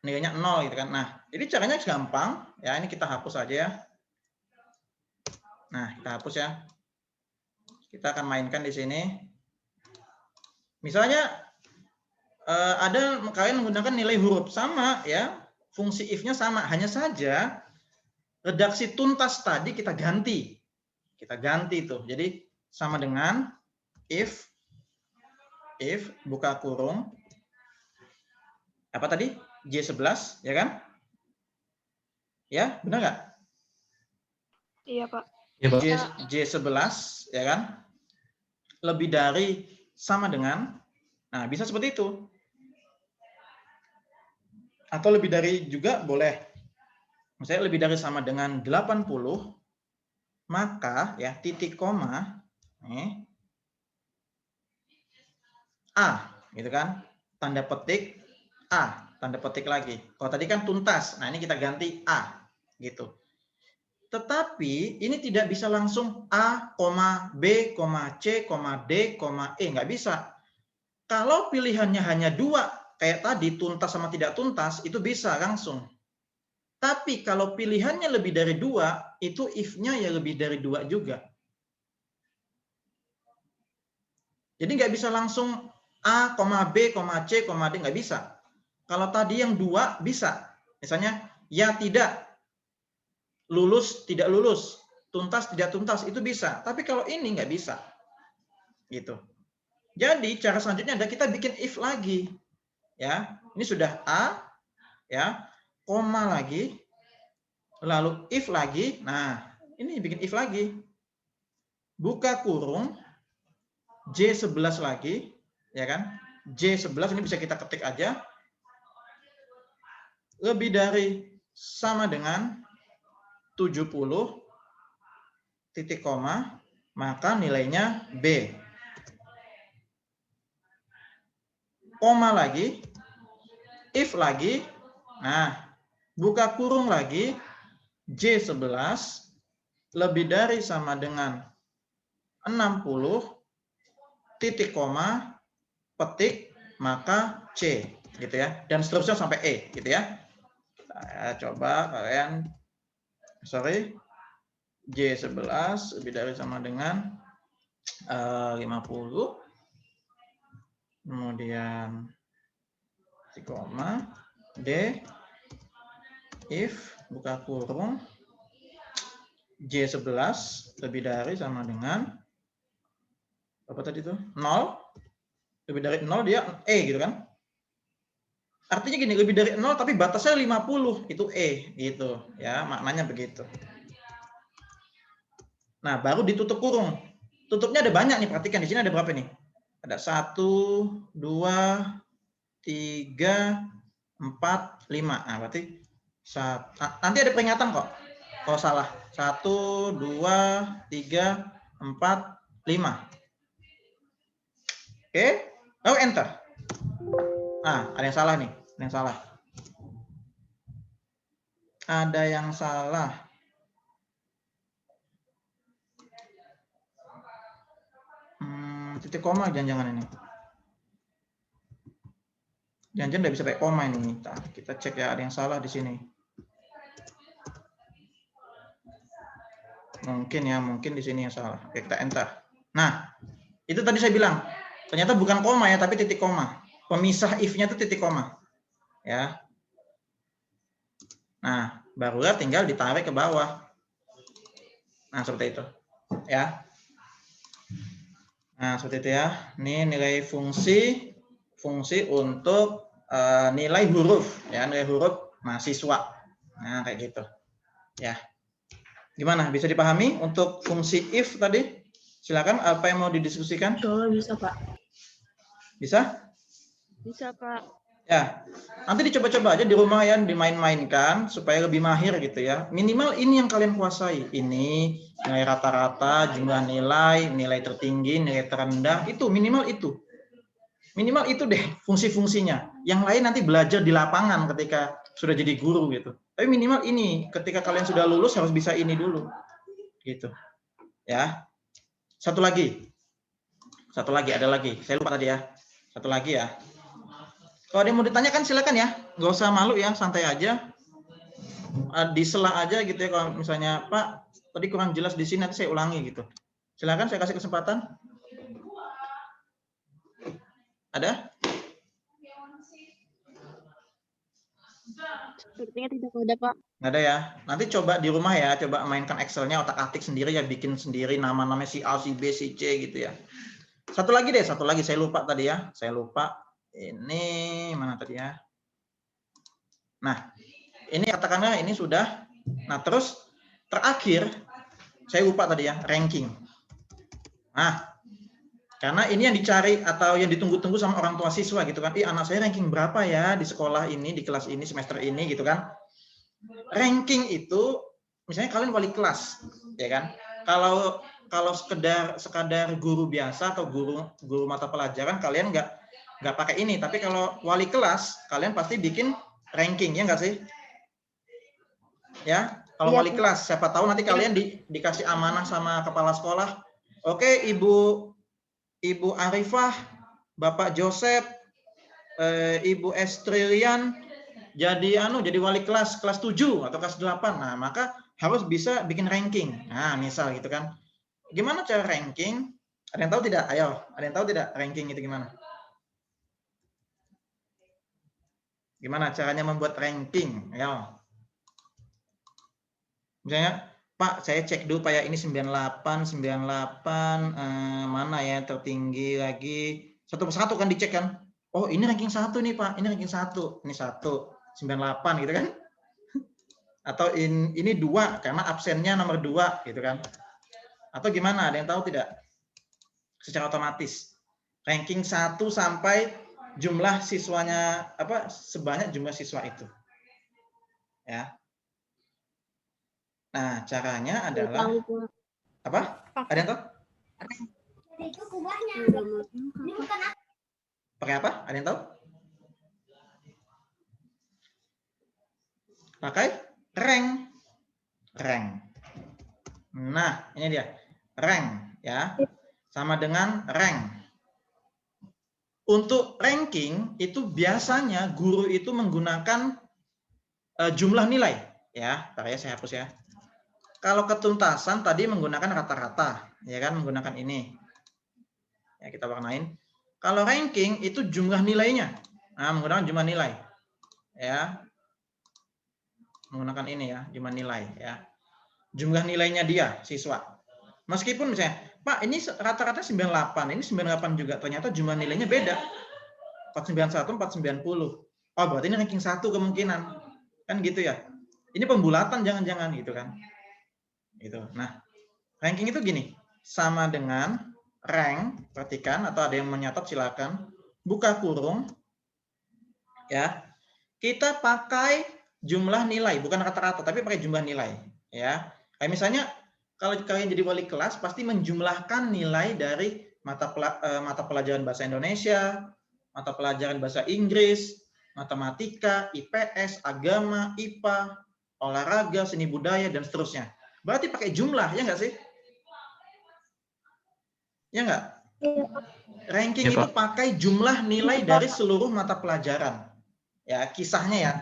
Speaker 1: nilainya 0 gitu kan. Nah, ini caranya gampang ya, ini kita hapus aja ya. Nah, kita hapus ya. Kita akan mainkan di sini. Misalnya ada kalian menggunakan nilai huruf sama ya, fungsi if-nya sama, hanya saja redaksi tuntas tadi kita ganti itu. Jadi sama dengan if buka kurung apa tadi J11 ya kan? Ya, benar nggak?
Speaker 3: Iya, Pak.
Speaker 1: J11 ya kan? Lebih dari sama dengan, nah bisa seperti itu. Atau lebih dari juga boleh. Misalnya lebih dari sama dengan 80, maka ya titik koma nih, A, gitu kan? Tanda petik A, tanda petik lagi. Kalau tadi kan tuntas, nah ini kita ganti A, gitu. Tetapi ini tidak bisa langsung A, B, C, D, E, nggak bisa. Kalau pilihannya hanya 2, kayak tadi tuntas sama tidak tuntas, itu bisa langsung. Tapi kalau pilihannya lebih dari 2, itu if-nya ya lebih dari 2 juga. Jadi nggak bisa langsung A, B, C, D, nggak bisa. Kalau tadi yang 2 bisa. Misalnya, ya tidak, lulus tidak lulus, tuntas tidak tuntas, itu bisa. Tapi kalau ini nggak bisa. Gitu. Jadi cara selanjutnya ada kita bikin if lagi. Ya, ini sudah A, ya, koma lagi, lalu if lagi. Nah, ini bikin if lagi. Buka kurung, J11 lagi, ya kan? J11 ini bisa kita ketik aja. Lebih dari sama dengan 70 titik koma, maka nilainya B. Koma lagi, if lagi, nah, buka kurung lagi, J11 lebih dari sama dengan 60 titik koma, petik, maka C, gitu ya. Dan seterusnya sampai E, gitu ya. Saya coba kalian, J11 lebih dari sama dengan 50, kemudian koma, D, if, buka kurung, J11 lebih dari sama dengan, apa tadi itu? 0, lebih dari 0 dia E gitu kan. Artinya gini, lebih dari 0 tapi batasnya 50, itu E gitu ya, maknanya begitu. Nah, baru ditutup kurung. Tutupnya ada banyak nih, perhatikan di sini ada berapa nih? Ada 1, 2, 3, 4, 5. Nah, berarti nanti ada peringatan kok kalau salah. 1, 2, 3, 4, 5. Oke, lalu enter. Nah, ada yang salah nih, ada yang salah. Ada yang salah. Titik koma jangan-jangan ini. Jangan-jangan nggak bisa pakai koma ini. Kita cek ya, ada yang salah di sini. Mungkin ya, mungkin di sini yang salah. Oke, kita enter. Nah, itu tadi saya bilang, ternyata bukan koma ya, tapi titik koma. Pemisah if-nya itu titik koma. Ya. Nah, barulah tinggal ditarik ke bawah. Nah, seperti itu. Ya. Nah, seperti itu ya. Ini nilai fungsi untuk nilai huruf, ya, nilai huruf mahasiswa. Nah, kayak gitu. Ya. Gimana? Bisa dipahami untuk fungsi if tadi? Silakan, apa yang mau didiskusikan?
Speaker 2: Insya bisa, Pak.
Speaker 1: Bisa?
Speaker 3: Bisa, Pak.
Speaker 1: Ya. Nanti dicoba-coba aja di rumah ya, dimain-mainkan supaya lebih mahir gitu ya. Minimal ini yang kalian kuasai. Ini nilai rata-rata, jumlah nilai, nilai tertinggi, nilai terendah, itu minimal itu. Minimal itu deh fungsi-fungsinya. Yang lain nanti belajar di lapangan ketika sudah jadi guru gitu. Tapi minimal ini, ketika kalian sudah lulus harus bisa ini dulu. Gitu. Ya. Satu lagi, ada lagi. Saya lupa tadi ya. Satu lagi ya. Kalau ada yang mau ditanyakan silakan ya. Nggak usah malu ya, santai aja. Disela aja gitu ya. Kalau misalnya, Pak, tadi kurang jelas di sini, nanti saya ulangi gitu. Silakan, saya kasih kesempatan. Ada?
Speaker 3: Sepertinya tidak ada, Pak.
Speaker 1: Nggak ada ya. Nanti coba di rumah ya, coba mainkan Excel-nya, otak-atik sendiri ya, bikin sendiri nama-namanya si A, si B, si C gitu ya. Satu lagi, saya lupa tadi ya. Saya lupa. Ini mana tadi ya? Nah, ini katakanlah ini sudah. Nah, terus terakhir saya lupa tadi ya, ranking. Nah, karena ini yang dicari atau yang ditunggu-tunggu sama orang tua siswa gitu kan. Anak saya ranking berapa ya di sekolah ini, di kelas ini, semester ini gitu kan. Ranking itu misalnya kalian wali kelas, ya kan? Kalau sekadar guru biasa atau guru mata pelajaran kalian nggak pakai ini, tapi kalau wali kelas kalian pasti bikin ranking, ya nggak sih? Ya, kalau
Speaker 3: Iya,
Speaker 1: wali kelas siapa tahu nanti kalian dikasih amanah sama kepala sekolah. Oke, Ibu Arifah, Bapak Joseph, Ibu Estrilian jadi wali kelas 7 atau kelas 8. Nah, maka harus bisa bikin ranking. Nah, misal gitu kan. Gimana cara ranking? Ada yang tahu tidak? Ayo, ada yang tahu tidak ranking itu gimana? Gimana caranya membuat ranking? Ayo. Misalnya, Pak, saya cek dulu Pak ya, ini 98, mana ya tertinggi lagi. Satu persatu kan dicek kan? Oh, ini ranking 1 nih, Pak. Ini ranking 1. Ini 1, 98 gitu kan. Atau ini 2 karena absennya nomor 2 gitu kan. Atau gimana? Ada yang tahu tidak? Secara otomatis. Ranking 1 sampai jumlah siswanya sebanyak jumlah siswa itu. Ya. Nah, caranya adalah apa? Ada yang tahu? Pakai apa? Ada yang tahu? Pakai rank. Nah, ini dia. Rank ya. Sama dengan rank. Untuk ranking itu biasanya guru itu menggunakan jumlah nilai ya. Bentar ya, saya hapus ya. Kalau ketuntasan tadi menggunakan rata-rata, ya kan, menggunakan ini. Ya, kita warnain. Kalau ranking itu jumlah nilainya. Nah, menggunakan jumlah nilai. Ya. Menggunakan ini ya, jumlah nilai ya. Jumlah nilainya dia, siswa. Meskipun misalnya, Pak, ini rata-rata 98, ini 98 juga, ternyata jumlah nilainya beda. 491, 490. Oh, berarti ini ranking 1 kemungkinan. Kan gitu ya. Ini pembulatan jangan-jangan gitu kan. Gitu. Nah, ranking itu gini, sama dengan rank, perhatikan, atau ada yang menyatat silakan, buka kurung, ya, kita pakai jumlah nilai, bukan rata-rata, tapi pakai jumlah nilai, ya. Kayak misalnya, kalau kalian jadi wali kelas, pasti menjumlahkan nilai dari mata pelajaran bahasa Indonesia, mata pelajaran bahasa Inggris, matematika, IPS, agama, IPA, olahraga, seni budaya, dan seterusnya. Berarti pakai jumlah, ya nggak sih? Ya nggak? Ranking
Speaker 3: Ya,
Speaker 1: itu
Speaker 3: Pak.
Speaker 1: pakai jumlah nilai dari seluruh mata pelajaran. Ya, kisahnya ya.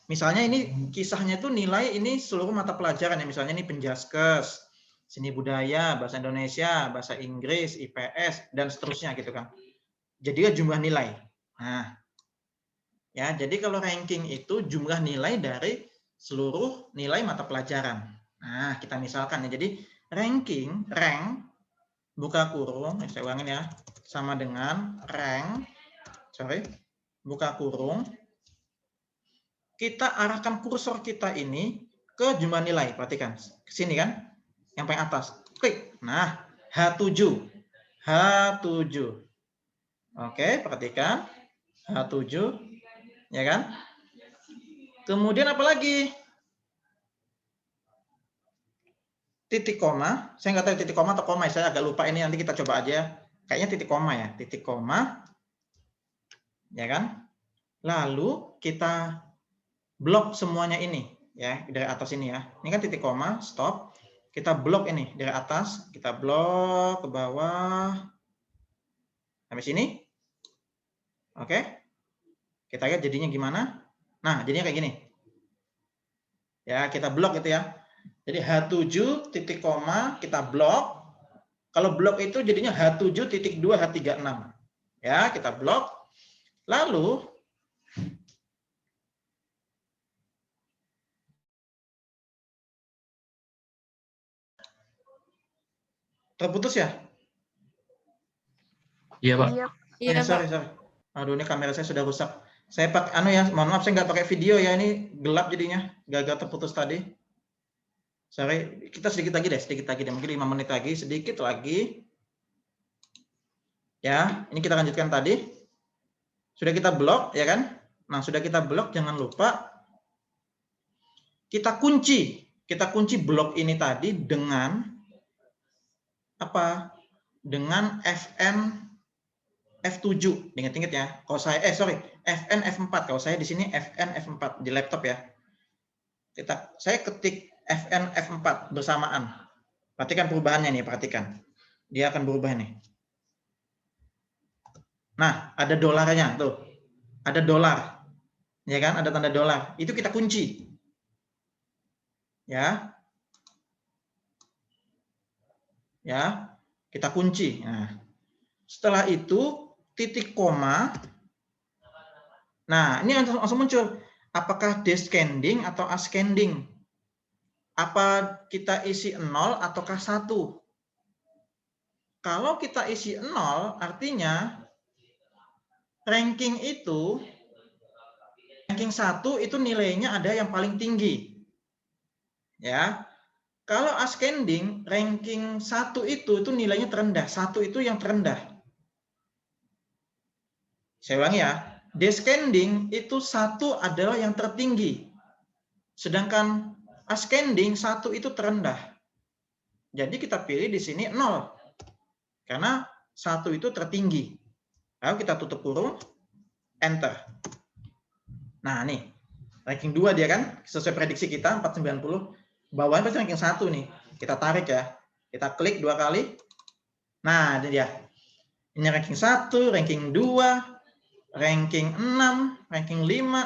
Speaker 1: Misalnya ini kisahnya itu nilai ini seluruh mata pelajaran ya. Misalnya ini Penjaskes, seni budaya, bahasa Indonesia, bahasa Inggris, IPS, dan seterusnya gitu kan. Jadi jumlah nilai. Nah, ya, jadi kalau ranking itu jumlah nilai dari seluruh nilai mata pelajaran. Nah, kita misalkan ya. Jadi ranking, rank, buka kurung, saya ulangin ya, sama dengan rank, buka kurung, kita arahkan kursor kita ini ke jumlah nilai, perhatikan, ke sini kan, yang paling atas, klik, nah, H7, oke, perhatikan, H7, ya kan, kemudian apa lagi? Titik koma, saya nggak tahu titik koma atau koma, saya agak lupa ini, nanti kita coba aja. Kayaknya titik koma ya, titik koma, ya kan? Lalu kita blok semuanya ini, ya dari atas ini ya. Ini kan titik koma, stop. Kita blok ini dari atas, kita blok ke bawah sampai sini. Oke? Kita lihat jadinya gimana? Nah, jadinya kayak gini. Ya, kita blok itu ya. Jadi H7 titik koma kita blok. Kalau blok itu jadinya H7 titik 2 H36. Ya, kita blok. Lalu terputus ya?
Speaker 3: Iya, Pak.
Speaker 4: Iya, Pak.
Speaker 1: Sorry. Aduh, ini kamera saya sudah rusak. Saya pakai mohon maaf saya nggak pakai video ya, ini gelap jadinya, gagal terputus tadi. Sorry, kita sedikit lagi deh, mungkin 5 menit lagi, sedikit lagi. Ya, ini kita lanjutkan tadi. Sudah kita blok, ya kan? Nah, sudah kita blok, jangan lupa kita kunci blok ini tadi dengan apa? Dengan FN F7, ingat-ingat ya. Kalau saya FN F4. Kalau saya di sini FN F4 di laptop ya. Saya ketik FN F4 bersamaan. Perhatikan perubahannya nih, perhatikan. Dia akan berubah nih. Nah, ada dolarnya tuh. Ada dolar. Ya kan? Ada tanda dolar. Itu kita kunci. Ya. Ya, kita kunci. Nah, setelah itu titik koma. Nah, ini langsung muncul. Apakah descending atau ascending? Apa kita isi 0 ataukah 1? Kalau kita isi 0, artinya ranking 1 itu nilainya ada yang paling tinggi. Ya. Kalau ascending ranking 1 itu nilainya terendah. 1 itu yang terendah. Saya ulangi ya. Descending itu 1 adalah yang tertinggi. Sedangkan ascending 1 itu terendah. Jadi kita pilih di sini 0. Karena 1 itu tertinggi. Lalu kita tutup kurung, enter. Nah, nih. Ranking 2 dia kan, sesuai prediksi kita 490. Bawahnya pasti ranking 1 nih. Kita tarik ya. Kita klik 2 kali. Nah, ini dia. Ini ranking 1, ranking 2, ranking 6, ranking 5,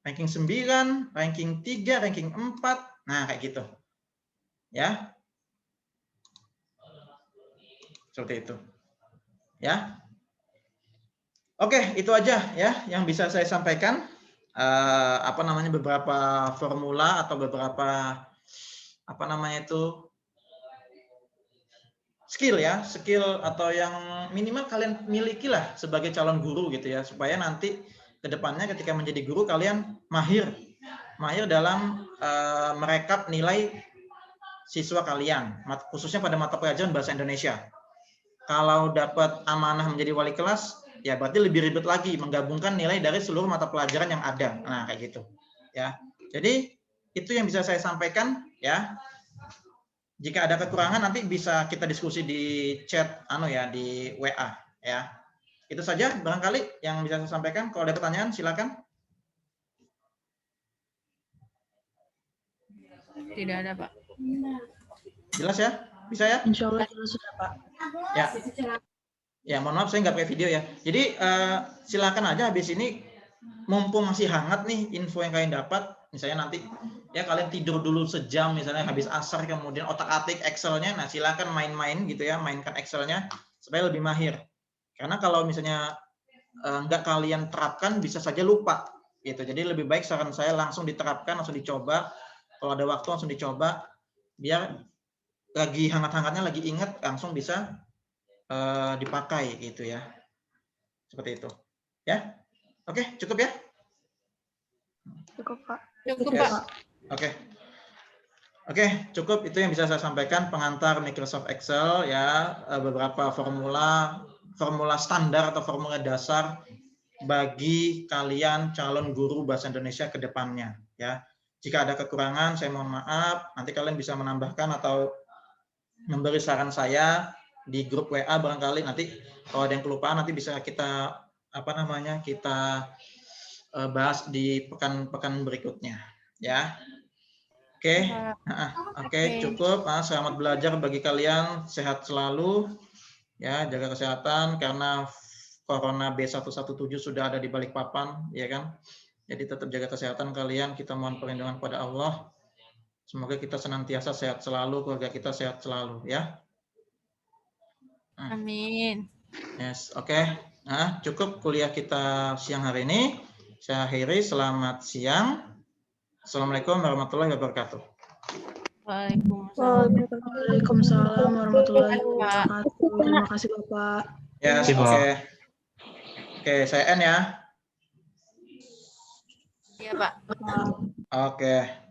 Speaker 1: ranking 9, ranking 3, ranking 4. Nah, kayak gitu. Ya. Seperti itu. Ya. Oke, itu aja ya yang bisa saya sampaikan. Beberapa formula atau beberapa skill ya, skill atau yang minimal kalian miliki lah sebagai calon guru gitu ya, supaya nanti kedepannya ketika menjadi guru kalian mahir dalam merekap nilai siswa kalian, khususnya pada mata pelajaran bahasa Indonesia. Kalau dapat amanah menjadi wali kelas, ya berarti lebih ribet lagi menggabungkan nilai dari seluruh mata pelajaran yang ada. Nah, kayak gitu. Ya. Jadi itu yang bisa saya sampaikan ya. Jika ada kekurangan nanti bisa kita diskusi di chat di WA ya. Itu saja barangkali yang bisa saya sampaikan. Kalau ada pertanyaan silakan.
Speaker 4: Tidak ada, Pak.
Speaker 1: Jelas ya? Bisa ya?
Speaker 2: Insya Allah jelas sudah, Pak.
Speaker 1: Ya. Ya, mohon maaf saya nggak pakai video ya. Jadi silakan aja habis ini mumpung masih hangat nih info yang kalian dapat, misalnya nanti ya kalian tidur dulu sejam misalnya habis asar kemudian otak-atik Excel-nya. Nah, silakan main-main gitu ya, mainkan Excel-nya supaya lebih mahir. Karena kalau misalnya nggak kalian terapkan bisa saja lupa gitu. Jadi lebih baik saran saya langsung diterapkan, langsung dicoba. Kalau ada waktu langsung dicoba biar lagi hangat-hangatnya lagi ingat langsung bisa dipakai gitu ya. Seperti itu. Ya. Oke, cukup ya?
Speaker 2: Cukup, Pak.
Speaker 4: Cukup,
Speaker 1: Yes.
Speaker 4: Pak.
Speaker 1: Oke, cukup itu yang bisa saya sampaikan pengantar Microsoft Excel ya, beberapa formula standar atau formula dasar bagi kalian calon guru bahasa Indonesia ke depannya ya. Jika ada kekurangan saya mohon maaf, nanti kalian bisa menambahkan atau memberi saran saya di grup WA barangkali, nanti kalau ada yang kelupaan nanti bisa kita kita bahas di pekan-pekan berikutnya ya. Oke, cukup. Selamat belajar bagi kalian, sehat selalu ya, jaga kesehatan karena Corona B117 sudah ada di Balikpapan ya kan. Jadi tetap jaga kesehatan kalian, kita mohon perlindungan pada Allah. Semoga kita senantiasa sehat selalu, keluarga kita sehat selalu ya.
Speaker 4: Amin.
Speaker 1: Yes, oke. Nah, cukup kuliah kita siang hari ini. Saya akhiri, selamat siang. Assalamualaikum warahmatullahi wabarakatuh.
Speaker 4: Waalaikumsalam.
Speaker 2: Waalaikumsalam warahmatullahi wabarakatuh. Terima kasih, Bapak.
Speaker 1: Yes, oke. Oke, saya N ya.
Speaker 4: Iya, Pak.
Speaker 1: Oke.